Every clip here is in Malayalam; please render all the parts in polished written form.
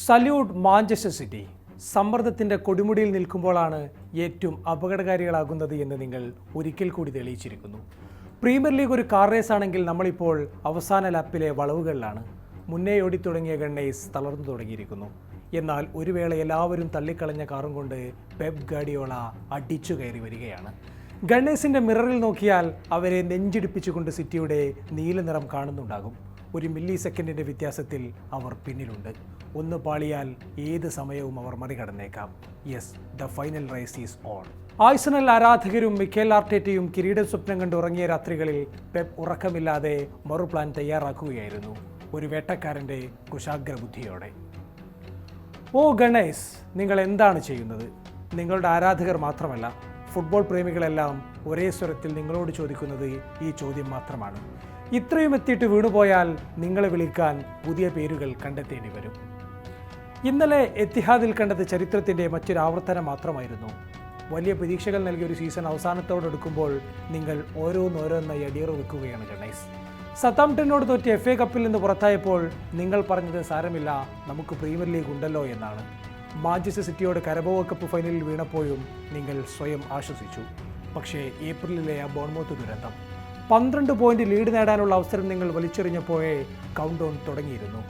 Salute Manchester City. സമ്മർദ്ദത്തിൻ്റെ കൊടുമുടിയിൽ നിൽക്കുമ്പോഴാണ് ഏറ്റവും അപകടകാരികളാകുന്നത് എന്ന് നിങ്ങൾ ഒരിക്കൽ കൂടി തെളിയിച്ചിരിക്കുന്നു. പ്രീമിയർ ലീഗ് ഒരു കാർ റേസ് ആണെങ്കിൽ നമ്മളിപ്പോൾ അവസാന ലാപ്പിലെ വളവുകളിലാണ്. മുന്നേ ഓടിത്തുടങ്ങിയ ഗണ്ണേഴ്സ് തളർന്നു തുടങ്ങിയിരിക്കുന്നു. എന്നാൽ ഒരു വേള എല്ലാവരും തള്ളിക്കളഞ്ഞ കാറും കൊണ്ട് പെപ് ഗാർഡിയോള അടിച്ചു കയറി വരികയാണ്. ഗണ്ണേഴ്സിൻ്റെ മിററിൽ നോക്കിയാൽ അവരെ നെഞ്ചിടിപ്പിച്ചുകൊണ്ട് സിറ്റിയുടെ നീല നിറം കാണുന്നുണ്ടാകും. ഒരു മില്ലി സെക്കൻഡിൻ്റെ വ്യത്യാസത്തിൽ അവർ പിന്നിലുണ്ട്. ഒന്ന് പാളിയാൽ ഏത് സമയവും അവർ മറികടന്നേക്കാം. Yes, the final race is on. Arsenal ആരാധകരും മിക്കേൽ ആർട്ടേറ്റയും കിരീട സ്വപ്നം കണ്ട് ഉറങ്ങിയ രാത്രികളിൽ പെപ് ഉറക്കമില്ലാതെ മറുപ്ലാൻ തയ്യാറാക്കുകയായിരുന്നു, ഒരു വേട്ടക്കാരൻ്റെ കുശാഗ്ര ബുദ്ധിയോടെ. ഓ ഗണ്ണേഴ്സ്, നിങ്ങൾ എന്താണ് ചെയ്യുന്നത്? നിങ്ങളുടെ ആരാധകർ മാത്രമല്ല, ഫുട്ബോൾ പ്രേമികളെല്ലാം ഒരേ സ്വരത്തിൽ നിങ്ങളോട് ചോദിക്കുന്നത് ഈ ചോദ്യം മാത്രമാണ്. ഇത്രയും എത്തിയിട്ട് വീണുപോയാൽ നിങ്ങളെ വിളിക്കാൻ പുതിയ പേരുകൾ കണ്ടെത്തേണ്ടി വരും. ഇന്നലെ എത്തിഹാദിൽ കണ്ടത് ചരിത്രത്തിൻ്റെ മറ്റൊരു ആവർത്തനം മാത്രമായിരുന്നു. വലിയ പ്രതീക്ഷകൾ നൽകിയ ഒരു സീസൺ അവസാനത്തോടെടുക്കുമ്പോൾ നിങ്ങൾ ഓരോന്നോരോന്നായി അടിയറു വെക്കുകയാണ് ഗണ്ണേഴ്സ്. സതാംപ്ടനോട് തോറ്റ് FA കപ്പിൽ നിന്ന് പുറത്തായപ്പോൾ നിങ്ങൾ പറഞ്ഞത് സാരമില്ല, നമുക്ക് പ്രീമിയർ ലീഗ് ഉണ്ടല്ലോ എന്നാണ്. മാഞ്ചസ്റ്റർ സിറ്റിയോട് കരബോ കപ്പ് ഫൈനലിൽ വീണപ്പോഴും നിങ്ങൾ സ്വയം ആശ്വസിച്ചു. പക്ഷേ ഏപ്രിലിലെ ആ ബോൺമൗത്ത് ദുരന്തം, 12 പോയിന്റ് ലീഡ് നേടാനുള്ള അവസരം നിങ്ങൾ വലിച്ചെറിഞ്ഞപ്പോഴേ കൗണ്ട് ഡൗൺ തുടങ്ങിയിരുന്നു.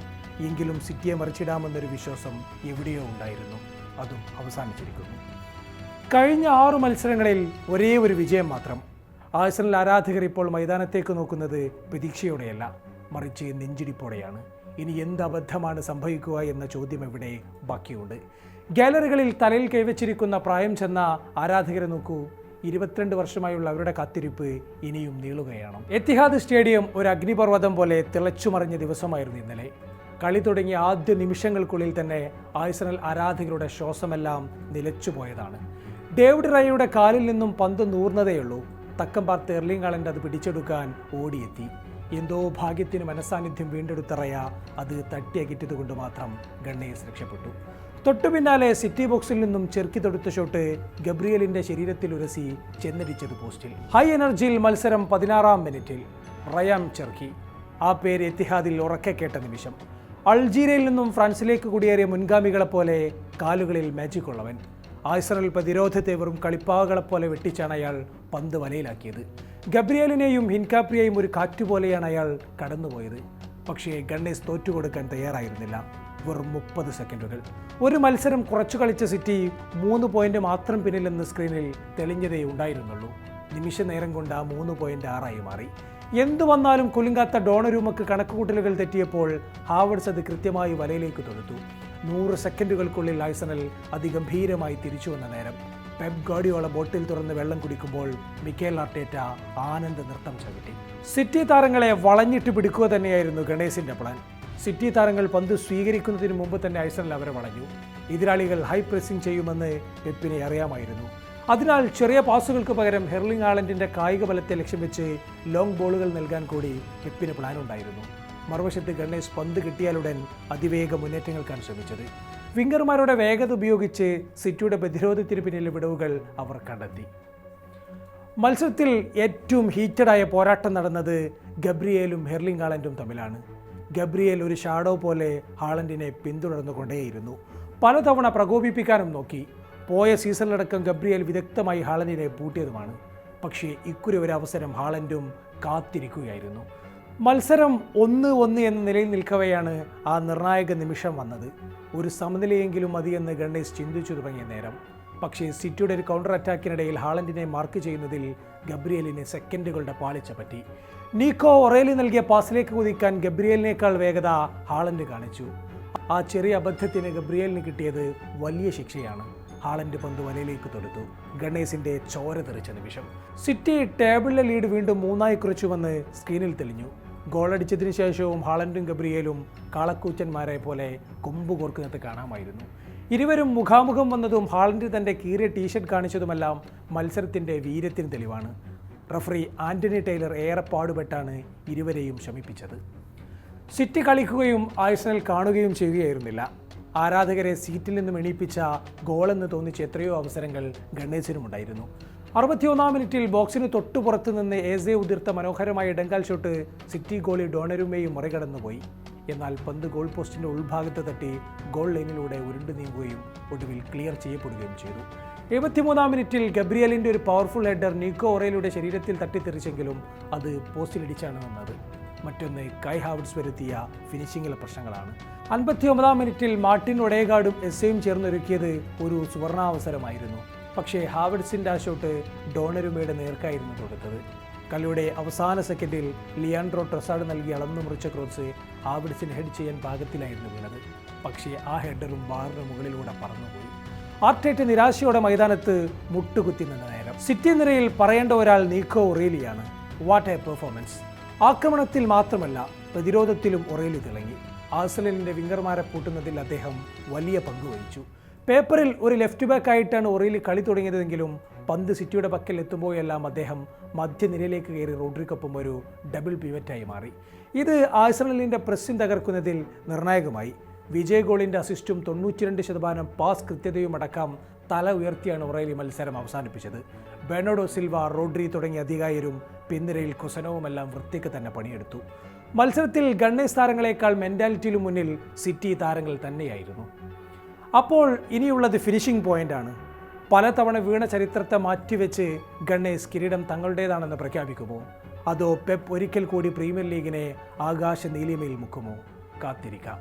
എങ്കിലും സിറ്റിയെ മറിച്ചിടാമെന്നൊരു വിശ്വാസം എവിടെയോ ഉണ്ടായിരുന്നു. അതും അവസാനിച്ചിരിക്കുന്നു. കഴിഞ്ഞ 6 മത്സരങ്ങളിൽ ഒരേ ഒരു വിജയം മാത്രം. ആഴ്സണൽ ആരാധകർ ഇപ്പോൾ മൈതാനത്തേക്ക് നോക്കുന്നത് പ്രതീക്ഷയോടെയല്ല, മറിച്ച് നെഞ്ചിടിപ്പോടെയാണ്. ഇനി എന്ത് അബദ്ധമാണ് സംഭവിക്കുക എന്ന ചോദ്യം എവിടെ ബാക്കിയുണ്ട്. ഗാലറികളിൽ തലയിൽ കൈവച്ചിരിക്കുന്ന പ്രായം ചെന്ന ആരാധകരെ നോക്കൂ. 22 വർഷമായുള്ള അവരുടെ കാത്തിരിപ്പ് ഇനിയും നീളുകയാണ്. എത്തിഹാദ് സ്റ്റേഡിയം ഒരു അഗ്നിപർവ്വതം പോലെ തിളച്ചുമറിഞ്ഞ ദിവസമായിരുന്നു ഇന്നലെ. കളി തുടങ്ങിയ ആദ്യ നിമിഷങ്ങൾക്കുള്ളിൽ തന്നെ ആഴ്സണൽ ആരാധകരുടെ ശ്വാസമെല്ലാം നിലച്ചുപോയതാണ്. ഡേവിഡ് റയയുടെ കാലിൽ നിന്നും പന്ത് നൂർന്നതേയുള്ളൂ. തക്കം പാർത്ത് എർലിംഗ് ഹാലൻഡ് അത് പിടിച്ചെടുക്കാൻ ഓടിയെത്തി. എന്തോ ഭാഗ്യത്തിന് മനസാന്നിധ്യം വീണ്ടെടുത്ത റയ അത് തട്ടിയകറ്റിയത് കൊണ്ട് മാത്രം ഗണ്ണേഴ്സ് രക്ഷപ്പെട്ടു. തൊട്ടു പിന്നാലെ സിറ്റി ബോക്സിൽ നിന്നും ചെറുക്കി തൊടുത്ത ഷോട്ട് ഗബ്രിയലിന്റെ ശരീരത്തിൽ ഉരസി ചെന്നടിച്ചത് പോസ്റ്റിൽ. ഹൈ എനർജിയിൽ മത്സരം 16-ാം മിനിറ്റിൽ റയാൻ ചെർക്കി. ആ പേര് എത്തിഹാദിൽ ഉറക്കെ കേട്ട നിമിഷം. അൾജീരിയയിൽ നിന്നും ഫ്രാൻസിലേക്ക് കുടിയേറിയ മുൻഗാമികളെപ്പോലെ കാലുകളിൽ മാജിക് ഉള്ളവൻ. ആഴ്സണൽ പ്രതിരോധത്തെ വെറും കളിപ്പാകളെപ്പോലെ വെട്ടിച്ചാണ് അയാൾ പന്ത് വലയിലാക്കിയത്. ഗബ്രിയലിനെയും ഹിൻകാപ്രിയെയും ഒരു കാറ്റുപോലെയാണ് അയാൾ കടന്നുപോയത്. പക്ഷേ ഗണ്ണേഴ്സ് തോറ്റുകൊടുക്കാൻ തയ്യാറായിരുന്നില്ല. വെറും 30 സെക്കൻഡുകൾ. ഒരു മത്സരം കുറച്ചു കളിച്ച സിറ്റി 3 പോയിന്റ് മാത്രം പിന്നിലെന്ന് സ്ക്രീനിൽ തെളിഞ്ഞതേ ഉണ്ടായിരുന്നുള്ളൂ. നിമിഷ നേരം കൊണ്ട് ആ 3 പോയിന്റ് 6 മാറി. എന്തു വന്നാലും കുലുങ്ങാത്ത ഡോണരൂമക്ക് കണക്കുകൂട്ടലുകൾ തെറ്റിയപ്പോൾ ഹാവർഡ്സ് അത് കൃത്യമായി വലയിലേക്ക് തൊടുത്തു. 100 സെക്കൻഡുകൾക്കുള്ളിൽ ആഴ്സണൽ അതിഗംഭീരമായി തിരിച്ചു വന്ന നേരം. പെപ് ഗാർഡിയോള ബോട്ടിൽ തുറന്ന് വെള്ളം കുടിക്കുമ്പോൾ മിക്കേൽ ആർട്ടേറ്റ ആനന്ദ നൃത്തം ചവിട്ടി. സിറ്റി താരങ്ങളെ വളഞ്ഞിട്ട് പിടിക്കുക തന്നെയായിരുന്നു ഗണേശിന്റെ പ്ലാൻ. സിറ്റി താരങ്ങൾ പന്ത് സ്വീകരിക്കുന്നതിന് മുമ്പ് തന്നെ ആഴ്സണൽ അവരെ വളഞ്ഞു. എതിരാളികൾ ഹൈ പ്രസിംഗ് ചെയ്യുമെന്ന് പെപ്പിനെ അറിയാമായിരുന്നു. അതിനാൽ ചെറിയ പാസുകൾക്ക് പകരം എർലിംഗ് ഹാലൻഡിന്റെ കായിക ബലത്തെ ലക്ഷ്യം വെച്ച് ലോങ് ബോളുകൾ നൽകാൻ കൂടി പെപ്പിന് പ്ലാൻ ഉണ്ടായിരുന്നു. മറുവശത്ത് ഗണ്ണേഴ്സ് പന്ത് കിട്ടിയാലുടൻ അതിവേഗ മുന്നേറ്റങ്ങൾക്കാൻ ശ്രമിച്ചത്. വിംഗർമാരുടെ വേഗത ഉപയോഗിച്ച് സിറ്റിയുടെ പ്രതിരോധത്തിന് പിന്നിലെ വിടവുകൾ അവർ കണ്ടെത്തി. മത്സരത്തിൽ ഏറ്റവും ഹീറ്റഡായ പോരാട്ടം നടന്നത് ഗബ്രിയേലും എർലിംഗ് ഹാലൻഡും തമ്മിലാണ്. ഗബ്രിയേൽ ഒരു ഷാഡോ പോലെ ഹാലൻഡിനെ പിന്തുടർന്നുകൊണ്ടേയിരുന്നു. പലതവണ പ്രകോപിപ്പിക്കാനും നോക്കി. പോയ സീസണിലടക്കം ഗബ്രിയേൽ വിദഗ്ധമായി ഹാലൻഡിനെ പൂട്ടിയതുമാണ്. പക്ഷേ ഇക്കുറി ഒരു അവസരം ഹാലൻഡും കാത്തിരിക്കുകയായിരുന്നു. മത്സരം 1-1 എന്ന നിലയിൽ നിൽക്കവെയാണ് ആ നിർണായക നിമിഷം വന്നത്. ഒരു സമനിലയെങ്കിലും മതിയെന്ന് ഗണ്ണേഴ്സ് ചിന്തിച്ചു തുടങ്ങിയ നേരം. പക്ഷേ സിറ്റിയുടെ ഒരു കൗണ്ടർ അറ്റാക്കിനിടയിൽ ഹാലൻഡിനെ മാർക്ക് ചെയ്യുന്നതിൽ ഗബ്രിയേലിന് സെക്കൻഡുകളുടെ പാളിച്ച പറ്റി. നീക്കോ ഒറേലി നൽകിയ പാസിലേക്ക് കുതിക്കാൻ ഗബ്രിയേലിനേക്കാൾ വേഗത ഹാലൻഡ് കാണിച്ചു. ആ ചെറിയ അബദ്ധത്തിന് ഗബ്രിയേലിന് കിട്ടിയത് വലിയ ശിക്ഷയാണ്. ഹാലൻഡ് പന്ത് വലയിലേക്ക് തൊടുത്തു. ഗണ്ണേഴ്സിന്റെ ചോര തെറിച്ച നിമിഷം. സിറ്റി ടേബിളിലെ ലീഡ് വീണ്ടും 3 കുറിച്ചുവെന്ന് സ്ക്രീനിൽ തെളിഞ്ഞു. ഗോളടിച്ചതിന് ശേഷവും ഹാലൻഡും ഗബ്രിയേലും കാളക്കൂച്ചന്മാരെ പോലെ കൊമ്പ് കോർക്കുന്നത് കാണാമായിരുന്നു. ഇരുവരും മുഖാമുഖം വന്നതും ഹാലൻഡ് തൻ്റെ കീറിയ ടീഷർട്ട് കാണിച്ചതുമെല്ലാം മത്സരത്തിൻ്റെ വീര്യത്തിന് തെളിവാണ്. റഫറി ആന്റണി ടൈലർ ഏറെ പാടുപെട്ടാണ് ഇരുവരെയും ശമിപ്പിച്ചത്. സിറ്റി കളിക്കുകയും ആഴ്സണൽ കാണുകയും ചെയ്യുകയായിരുന്നില്ല. ആരാധകരെ സീറ്റിൽ നിന്നും എണീപ്പിച്ച ഗോളെന്ന് തോന്നിച്ച എത്രയോ അവസരങ്ങൾ ഗണ്ണേഴ്സിനുമുണ്ടായിരുന്നു. 61-ാം മിനിറ്റിൽ ബോക്സിന് തൊട്ടുപുറത്ത് നിന്ന് ഏസെ ഉതിർത്ത മനോഹരമായ ഇടങ്കാൽ ഷോട്ട് സിറ്റി ഗോളി ഡോണരുമയും മറികടന്നുപോയി. എന്നാൽ പന്ത് ഗോൾ പോസ്റ്റിന്റെ ഉൾഭാഗത്ത് തട്ടി ഗോൾ ലൈനിലൂടെ ഉരുണ്ടു നീങ്ങുകയും ഒടുവിൽ ക്ലിയർ ചെയ്യപ്പെടുകയും ചെയ്തു. 73-ാം മിനിറ്റിൽ ഗബ്രിയലിന്റെ ഒരു പവർഫുൾ ഹെഡർ നീക്കോ ഒറേലയുടെ ശരീരത്തിൽ തട്ടിത്തെറിച്ചെങ്കിലും അത് പോസ്റ്റിലിടിച്ചാണ് വന്നത്. മറ്റൊന്ന് കൈ ഹാവർട്സ് വരുത്തിയ ഫിനിഷിംഗിലെ പ്രശ്നങ്ങളാണ്. 59-ാം മിനിറ്റിൽ മാർട്ടിൻ ഒഡേഗാർഡും എസ്സയും ചേർന്നൊരുക്കിയത് ഒരു സുവർണാവസരമായിരുന്നു. പക്ഷേ ഹാവർട്സിന്റെ ആ ഷോട്ട് ഡോണരുമയുടെ നേർക്കായിരുന്നു കൊടുത്തത്. കളിയുടെ അവസാന സെക്കൻഡിൽ ലിയാൻഡ്രോ ട്രൊസാർഡ് നൽകി അളന്നു മുറിച്ച ക്രോസ് ഹാവർട്സിന് ഹെഡ് ചെയ്യാൻ പാകത്തിലായിരുന്നു വീണത്. പക്ഷേ ആ ഹെഡറും ബാറിന് മുകളിലൂടെ പറന്നുപോയി. ആർട്ടേറ്റ നിരാശയോടെ മൈതാനത്ത് മുട്ടുകുത്തി നിന്ന നേരം. സിറ്റി നിരയിൽ പറയേണ്ട ഒരാൾ നീക്കോ ഒറേലിയാണ്. What a performance! ആക്രമണത്തിൽ മാത്രമല്ല പ്രതിരോധത്തിലും ഒറേലി തിളങ്ങി. ആഴ്സണലിന്റെ വിംഗർമാരെ പൂട്ടുന്നതിൽ അദ്ദേഹം വലിയ പങ്ക് വഹിച്ചു. പേപ്പറിൽ ഒരു ലെഫ്റ്റ് ബാക്ക് ആയിട്ടാണ് ഒറേലി കളി തുടങ്ങിയതെങ്കിലും പന്ത് സിറ്റിയുടെ പക്കൽ എത്തുമ്പോഴെല്ലാം അദ്ദേഹം മധ്യനിരയിലേക്ക് കയറി റോഡ്രിക്കൊപ്പം ഒരു ഡബിൾ പിവറ്റായി മാറി. ഇത് ആഴ്സണലിന്റെ പ്രസ്സിംഗ് തകർക്കുന്നതിൽ നിർണായകമായി. വിജയ് ഗോളിന്റെ അസിസ്റ്റും 92% പാസ് കൃത്യതയും അടക്കം തല ഉയർത്തിയാണ് ഒറേലി മത്സരം അവസാനിപ്പിച്ചത്. ബെർണാഡോ സിൽവ, റോഡ്രി തുടങ്ങിയ അധികായരും പിൻനിരയിൽ കുസനവുമെല്ലാം വൃത്തിക്ക് തന്നെ പണിയെടുത്തു. മത്സരത്തിൽ ഗണ്ണേഴ്സ് താരങ്ങളെക്കാൾ മെന്റാലിറ്റിയിലും മുന്നിൽ സിറ്റി താരങ്ങൾ തന്നെയായിരുന്നു. അപ്പോൾ ഇനിയുള്ളത് ഫിനിഷിംഗ് പോയിന്റാണ്. പലതവണ വീണ ചരിത്രത്തെ മാറ്റിവെച്ച് ഗണ്ണേഴ്സ് കിരീടം തങ്ങളുടേതാണെന്ന് പ്രഖ്യാപിക്കുമോ? അതോ പെപ്പ് ഒരിക്കൽ കൂടി പ്രീമിയർ ലീഗിനെ ആകാശ നീലിമയിൽ മുക്കുമോ? കാത്തിരിക്കാം.